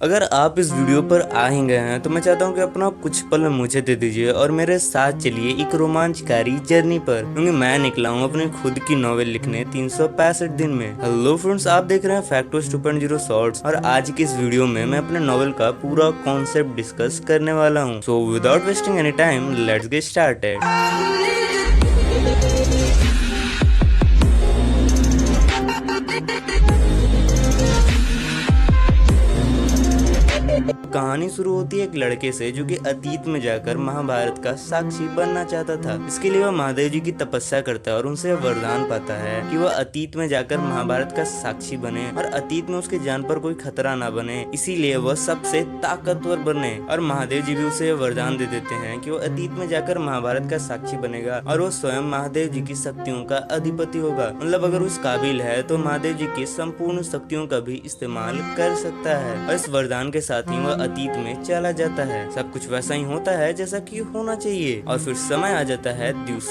अगर आप इस वीडियो पर आ ही गए हैं तो मैं चाहता हूं कि अपना कुछ पल मुझे दे दीजिए और मेरे साथ चलिए एक रोमांचकारी जर्नी पर, क्योंकि मैं निकला हूं अपने खुद की नॉवेल लिखने 365 दिन में। हेलो फ्रेंड्स, आप देख रहे हैं फैक्टोस 2.0 शॉर्ट्स और आज की इस वीडियो में मैं अपने नॉवेल का पूरा कॉन्सेप्ट डिस्कस करने वाला हूं। So without wasting any time, let's get started. कहानी शुरू होती है एक लड़के से जो कि अतीत में जाकर महाभारत का साक्षी बनना चाहता था। इसके लिए वह महादेव जी की तपस्या करता है और उनसे वरदान पाता है कि वह अतीत में जाकर महाभारत का साक्षी बने और अतीत में उसके जान पर कोई खतरा ना बने, इसीलिए वह सबसे ताकतवर बने। और महादेव जी भी उसे वरदान दे देते हैं कि वह अतीत में जाकर महाभारत का साक्षी बनेगा और वह स्वयं महादेव जी की शक्तियों का अधिपति होगा। मतलब अगर उस काबिल है तो महादेव जी की संपूर्ण शक्तियों का भी इस्तेमाल कर सकता है। और इस वरदान के साथ ही वह अतीत में चला जाता है। सब कुछ वैसा ही होता है जैसा कि होना चाहिए और फिर समय आ जाता है द्यूत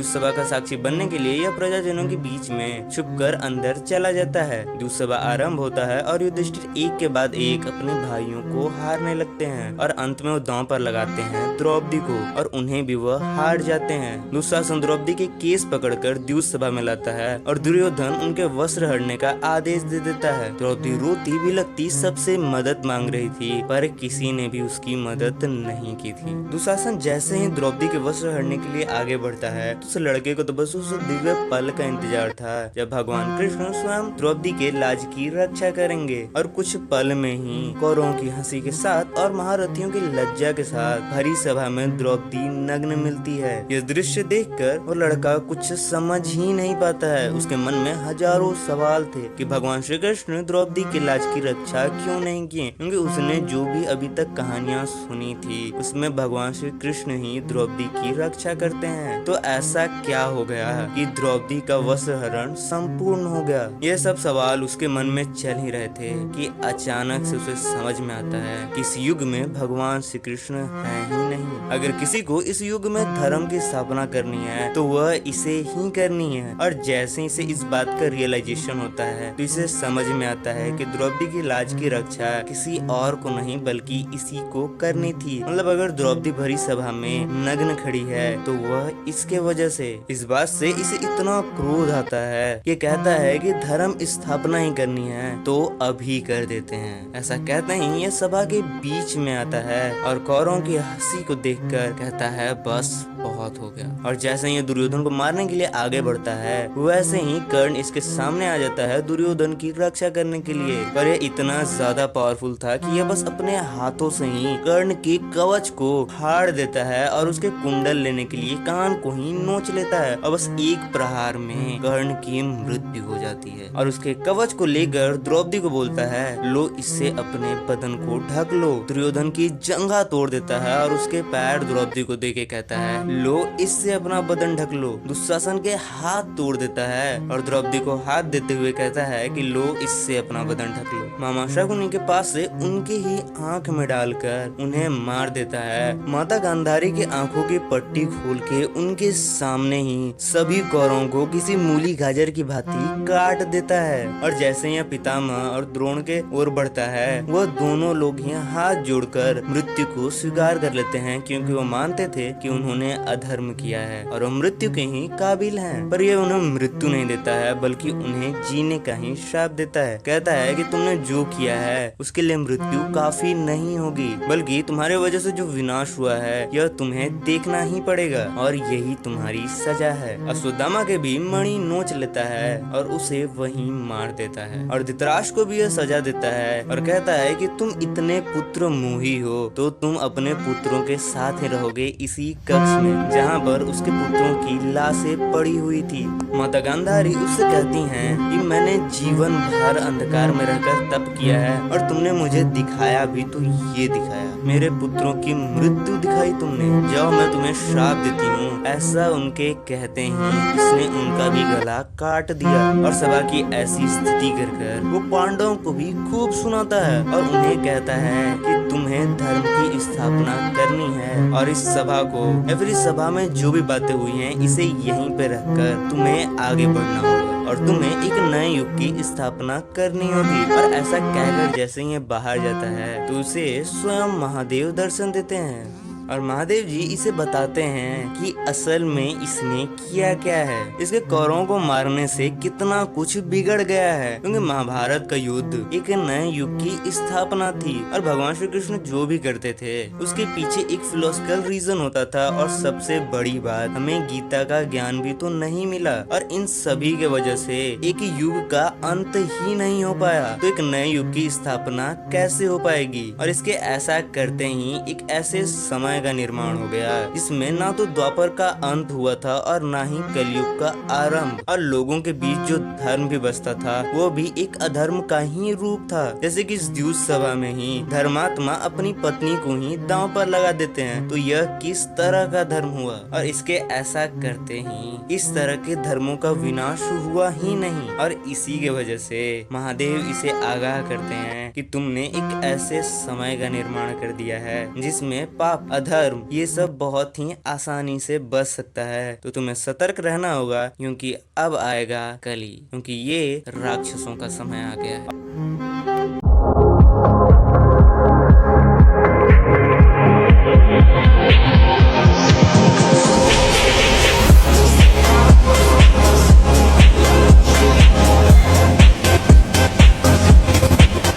सभा का साक्षी बनने के लिए यह प्रजाजनों के बीच में छुपकर अंदर चला जाता है। द्यूत सभा आरंभ होता है और युधिष्ठिर एक के बाद एक अपने भाइयों को हारने लगते हैं और अंत में वो दांव पर लगाते हैं द्रौपदी को और उन्हें भी वह हार जाते हैं। दुशासन द्रौपदी के केस पकड़कर द्यूत सभा में लाता है और दुर्योधन उनके वस्त्र हड़ने का आदेश दे देता है। द्रौपदी रोती भी लगती सबसे मदद मांग रही थी पर किसी ने भी उसकी मदद नहीं की थी। दुशासन जैसे ही द्रौपदी के वस्त्र हड़ने के लिए आगे बढ़ता है तो उस लड़के को तो बस उस दिव्य पल का इंतजार था जब भगवान कृष्ण स्वयं द्रौपदी के लाज की रक्षा करेंगे। और कुछ पल में ही कौरवों की हंसी के साथ और महारथियों की लज्जा के साथ भरी सभा में द्रौपदी नग्न मिलती है। यह दृश्य देखकर वो लड़का कुछ समझ ही नहीं पाता है। उसके मन में हजारों सवाल थे कि भगवान श्री कृष्ण द्रौपदी के लाज की रक्षा क्यों नहीं किए, क्योंकि उसने जो भी अभी तक कहानियां सुनी थी उसमें भगवान श्री कृष्ण ही द्रौपदी की रक्षा करते हैं। तो ऐसा क्या हो गया कि द्रौपदी का वस्त्र हरण संपूर्ण हो गया? ये सब सवाल उसके मन में चल ही रहे थे कि अचानक से उसे समझ में आता है कि इस युग में भगवान श्री कृष्ण है ही नहीं। अगर किसी को इस युग में धर्म की स्थापना करनी है तो वह इसे ही करनी है। और जैसे ही इसे इस बात का रियलाइजेशन होता है तो इसे समझ में आता है कि द्रौपदी की लाज की रक्षा किसी और को नहीं बल्कि इसी को करनी थी। मतलब अगर द्रौपदी भरी सभा में नग्न खड़ी है तो वह इसके वजह से। इस बात से इसे इतना क्रोध आता है कि कहता है कि धर्म स्थापना ही करनी है तो अभी कर देते हैं। ऐसा कहते ही यह सभा के बीच में आता है और कौरवों की हंसी को देखकर कहता है बस बहुत हो गया। और जैसे ही दुर्योधन को मारने के लिए आगे बढ़ता है वैसे ही कर्ण इसके सामने आ जाता है दुर्योधन की रक्षा करने के लिए। पर यह इतना ज्यादा पावरफुल था कि यह बस अपने हाथों से ही कर्ण के कवच को फाड़ देता है और उसके कुंडल लेने के लिए कान को ही नोच लेता है और बस एक प्रहार में कर्ण की मृत्यु हो जाती है। और उसके कवच को लेकर द्रौपदी को बोलता है लो इससे अपने बदन को ढक लो। दुर्योधन की जंघा तोड़ देता है और उसके पैर द्रौपदी को देके कहता है लो इससे अपना बदन ढक लो। दुशासन के हाथ तोड़ देता है और द्रौपदी को हाथ देते हुए कहता है कि लो इससे अपना बदन ढक लो। मामा शकुनी के पास से उनके ही आंख में डालकर उन्हें मार देता है। माता गांधारी की आंखों की पट्टी खोल के उनके सामने ही सभी कौरवों को किसी मूली गाजर की भांति काट देता है। और जैसे ही पितामह और द्रोण के ओर बढ़ता है वह दोनों लोग ही हाथ जोड़कर मृत्यु को स्वीकार कर लेते हैं, क्योंकि वो मानते थे कि उन्होंने अधर्म किया है और वो मृत्यु के ही काबिल हैं। पर ये उन्हें मृत्यु नहीं देता है बल्कि उन्हें जीने का ही श्राप देता है। कहता है कि तुमने जो किया है उसके लिए मृत्यु काफी नहीं होगी, बल्कि तुम्हारे वजह से जो विनाश हुआ है यह तुम्हें देखना ही पड़ेगा और यही तुम्हारी सजा है। अश्वत्थामा के भी मणि नोच लेता है और उसे वहीं मार देता है और धृतराष्ट्र को भी यह सजा देता है और कहता है कि तुम इतने पुत्र मोही हो तो तुम अपने पुत्रों के साथ ही रहोगे इसी कक्ष में जहाँ पर उसके पुत्रों की लाशें पड़ी हुई थी। माता गांधारी उससे कहती हैं कि मैंने जीवन भर अंधकार में रहकर तप किया है और तुमने मुझे दिखाया भी तो ये दिखाया, मेरे पुत्रों की मृत्यु दिखाई तुमने, जाओ मैं तुम्हें श्राप देती हूँ। ऐसा उनके कहते ही इसने उनका भी गला काट दिया और सभा की ऐसी स्थिति कर वो पांडवों को भी खूब सुनाता है और उन्हें कहता है कि तुम्हें धर्म की स्थापना करनी है और इस सभा को या फिर इस सभा में जो भी बातें हुई हैं इसे यहीं पे रखकर तुम्हें आगे बढ़ना होगा। और तुम्हें एक नए युग की स्थापना करनी होगी। और ऐसा कहकर जैसे ही ये बाहर जाता है तो उसे स्वयं महादेव दर्शन देते हैं और महादेव जी इसे बताते हैं कि असल में इसने किया क्या है, इसके कौरवों को मारने से कितना कुछ बिगड़ गया है, क्योंकि महाभारत का युद्ध एक नए युग की स्थापना थी और भगवान श्री कृष्ण जो भी करते थे उसके पीछे एक फिलोसफिकल रीजन होता था। और सबसे बड़ी बात, हमें गीता का ज्ञान भी तो नहीं मिला और इन सभी के वजह से एक युग का अंत ही नहीं हो पाया, तो एक नए युग की स्थापना कैसे हो पाएगी। और इसके ऐसा करते ही एक ऐसे समय का निर्माण हो गया जिसमें ना तो द्वापर का अंत हुआ था और ना ही कलयुग का आरंभ, और लोगों के बीच जो धर्म भी बसता था वो भी एक अधर्म का ही रूप था। जैसे कि इस द्यूत सभा में ही धर्मात्मा अपनी पत्नी को ही दांव पर लगा देते हैं, तो यह किस तरह का धर्म हुआ। और इसके ऐसा करते ही इस तरह के धर्मों का विनाश हुआ ही नहीं, और इसी के वजह से महादेव इसे आगाह करते हैं कि तुमने एक ऐसे समय का निर्माण कर दिया है जिसमें पाप धर्म ये सब बहुत ही आसानी से बच सकता है, तो तुम्हें सतर्क रहना होगा, क्योंकि अब आएगा कली, क्योंकि ये राक्षसों का समय आ गया है।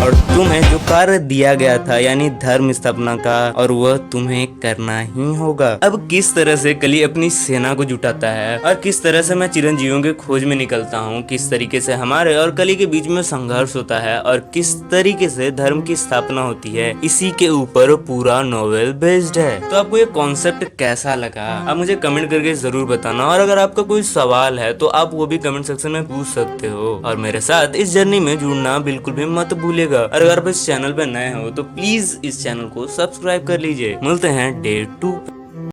और तुम्हें जो कार्य दिया गया था यानी धर्म स्थापना का, और वह तुम्हें करना ही होगा। अब किस तरह से कली अपनी सेना को जुटाता है और किस तरह से मैं चिरंजीवियों के खोज में निकलता हूँ, किस तरीके से हमारे और कली के बीच में संघर्ष होता है और किस तरीके से धर्म की स्थापना होती है, इसी के ऊपर पूरा नॉवेल बेस्ड है। तो आपको ये कॉन्सेप्ट कैसा लगा आप मुझे कमेंट करके जरूर बताना, और अगर आपका कोई सवाल है तो आप वो भी कमेंट सेक्शन में पूछ सकते हो। और मेरे साथ इस जर्नी में जुड़ना बिल्कुल भी मत भूलिएगा। और अगर आप इस चैनल पर नए हो तो प्लीज इस चैनल को सब्सक्राइब कर लीजिए। मिलते हैं डे 2।